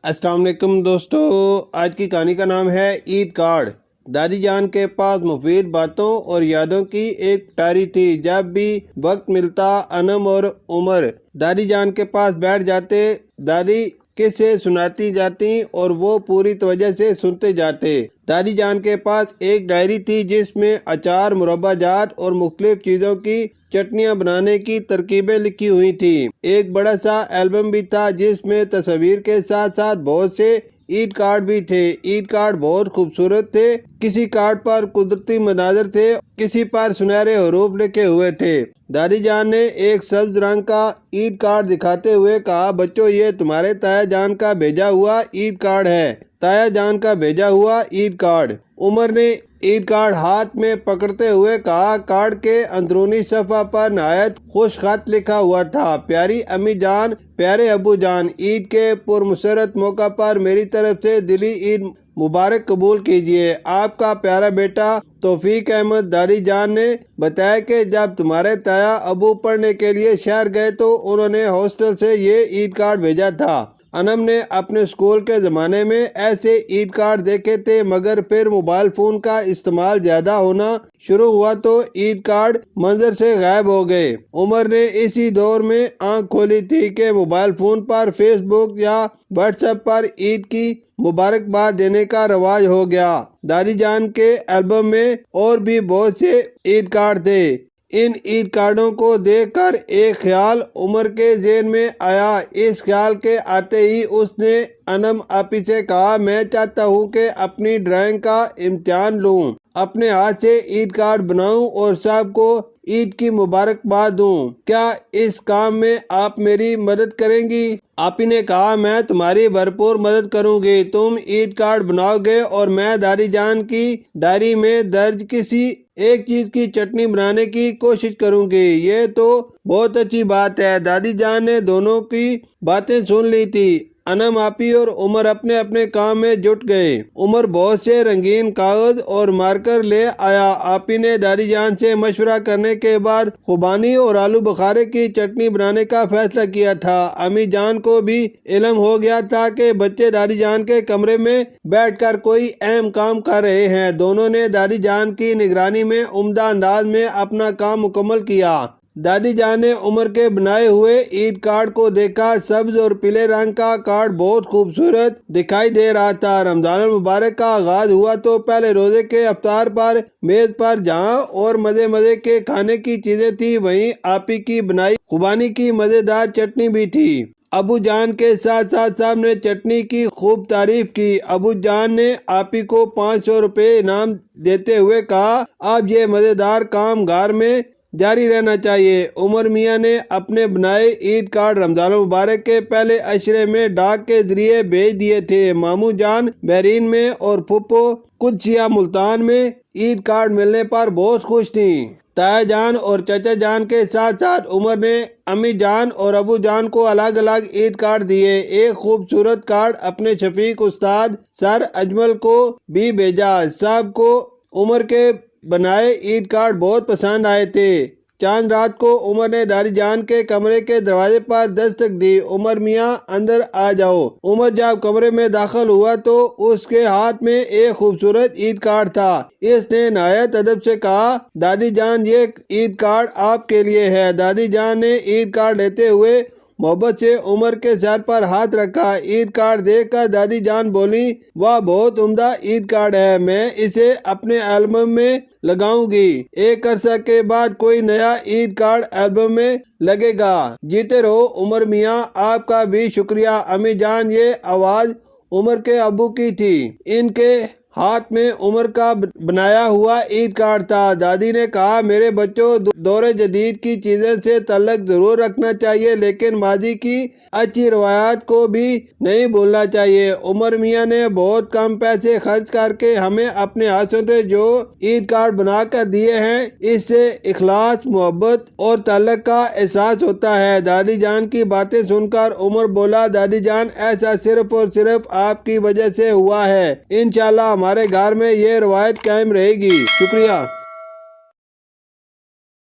السلام علیکم دوستو، آج کی کہانی کا نام ہے عید کارڈ۔ دادی جان کے پاس مفید باتوں اور یادوں کی ایک ڈائری تھی۔ جب بھی وقت ملتا انم اور عمر دادی جان کے پاس بیٹھ جاتے، دادی قصے سناتی جاتی اور وہ پوری توجہ سے سنتے جاتے۔ دادی جان کے پاس ایک ڈائری تھی جس میں اچار، مربع جات اور مختلف چیزوں کی چٹنیاں بنانے کی ترکیبیں لکھی ہوئی تھیں۔ ایک بڑا سا البم بھی تھا جس میں تصاویر کے ساتھ ساتھ بہت سے عید کارڈ بھی تھے۔ عید کارڈ بہت خوبصورت تھے۔ کسی کارڈ پر قدرتی مناظر تھے، کسی پر سنہرے حروف لکھے ہوئے تھے۔ دادی جان نے ایک سبز رنگ کا عید کارڈ دکھاتے ہوئے کہا، بچوں یہ تمہارے تایا جان کا بھیجا ہوا عید کارڈ ہے۔ تایا جان کا بھیجا ہوا عید کارڈ۔ عمر نے عید کارڈ ہاتھ میں پکڑتے ہوئے کہا، کارڈ کے اندرونی صفحہ پر نہایت خوش خط لکھا ہوا تھا، پیاری امی جان، پیارے ابو جان، عید کے پرمسرت موقع پر میری طرف سے دلی عید مبارک قبول کیجیے۔ آپ کا پیارا بیٹا توفیق احمد۔ دادی جان نے بتایا کہ جب تمہارے تایا ابو پڑھنے کے لیے شہر گئے تو انہوں نے ہاسٹل سے یہ عید کارڈ بھیجا تھا۔ انم نے اپنے اسکول کے زمانے میں ایسے عید کارڈ دیکھے تھے، مگر پھر موبائل فون کا استعمال زیادہ ہونا شروع ہوا تو عید کارڈ منظر سے غائب ہو گئے۔ عمر نے اسی دور میں آنکھ کھولی تھی کہ موبائل فون پر فیس بک یا واٹس ایپ پر عید کی مبارکباد دینے کا رواج ہو گیا۔ دادی جان کے البم میں اور بھی بہت سے عید کارڈ تھے۔ ان عید کارڈوں کو دیکھ کر ایک خیال عمر کے ذہن میں آیا۔ اس خیال کے آتے ہی اس نے انم آپی سے کہا، میں چاہتا ہوں کہ اپنی ڈرائنگ کا امتحان لوں، اپنے ہاتھ سے عید کارڈ بناؤں اور سب کو عید کی مبارکباد دوں۔ کیا اس کام میں آپ میری مدد کریں گی؟ آپی نے کہا، میں تمہاری بھرپور مدد کروں گی۔ تم عید کارڈ بناؤ گے اور میں دادی جان کی ڈائری میں درج کسی ایک چیز کی چٹنی بنانے کی کوشش کروں گی۔ یہ تو بہت اچھی بات ہے۔ دادی جان نے دونوں کی باتیں سن لی تھی۔ انم آپی اور عمر اپنے اپنے کام میں جٹ گئے۔ عمر بہت سے رنگین کاغذ اور مارکر لے آیا۔ آپی نے دادی جان سے مشورہ کرنے کے بعد خوبانی اور آلو بخارے کی چٹنی بنانے کا فیصلہ کیا تھا۔ امی جان کو بھی علم ہو گیا تھا کہ بچے دادی جان کے کمرے میں بیٹھ کر کوئی اہم کام کر رہے ہیں۔ دونوں نے دادی جان کی نگرانی میں عمدہ انداز میں اپنا کام مکمل کیا۔ دادی جان نے عمر کے بنائے ہوئے عید کارڈ کو دیکھا۔ سبز اور پیلے رنگ کا کارڈ بہت خوبصورت دکھائی دے رہا تھا۔ رمضان المبارک کا آغاز ہوا تو پہلے روزے کے افطار پر میز پر جہاں اور مزے مزے کے کھانے کی چیزیں تھی، وہیں آپی کی بنائی خوبانی کی مزیدار چٹنی بھی تھی۔ ابو جان کے ساتھ ساتھ سب نے چٹنی کی خوب تعریف کی۔ ابو جان نے آپی کو 500 روپے انعام دیتے ہوئے کہا، اب یہ مزیدار کام گھر میں جاری رہنا چاہیے۔ عمر میاں نے اپنے بنائے عید کارڈ رمضان المبارک کے پہلے عشرے میں ڈاک کے ذریعے بھیج دیے تھے۔ ماموں جان بحرین میں اور پھپھو قدسیہ ملتان میں عید کارڈ ملنے پر بہت خوش تھیں۔ تایا جان اور چچا جان کے ساتھ ساتھ عمر نے امی جان اور ابو جان کو الگ الگ عید کارڈ دیے۔ ایک خوبصورت کارڈ اپنے شفیق استاد سر اجمل کو بھی بھیجا۔ سب کو عمر کے بنائے عید کارڈ بہت پسند آئے تھے۔ چاند رات کو عمر نے دادی جان کے کمرے کے دروازے پر دستک دی، عمر میاں اندر آ جاؤ۔ عمر جب کمرے میں داخل ہوا تو اس کے ہاتھ میں ایک خوبصورت عید کارڈ تھا۔ اس نے نہایت ادب سے کہا، دادی جان یہ عید کارڈ آپ کے لیے ہے۔ دادی جان نے عید کارڈ لیتے ہوئے محبت سے عمر کے سر پر ہاتھ رکھا۔ عید کارڈ دیکھ کر دادی جان بولی، واہ بہت عمدہ عید کارڈ ہے، میں اسے اپنے البم میں لگاؤں گی۔ ایک عرصہ کے بعد کوئی نیا عید کارڈ البم میں لگے گا۔ جیتے رہو عمر میاں۔ آپ کا بھی شکریہ امی جان۔ یہ آواز عمر کے ابو کی تھی۔ ان کے ہاتھ میں عمر کا بنایا ہوا عید کارڈ تھا۔ دادی نے کہا، میرے بچوں، دور جدید کی چیزیں سے تعلق ضرور رکھنا چاہیے لیکن ماضی کی اچھی روایات کو بھی نہیں بھولنا چاہیے۔ عمر میاں نے بہت کم پیسے خرچ کر کے ہمیں اپنے ہاتھوں سے جو عید کارڈ بنا کر دیے ہیں، اس سے اخلاص، محبت اور تعلق کا احساس ہوتا ہے۔ دادی جان کی باتیں سن کر عمر بولا، دادی جان ایسا صرف اور صرف آپ کی وجہ سے ہوا ہے۔ انشاءاللہ ہمارے گھر میں یہ روایت قائم رہے گی۔ شکریہ۔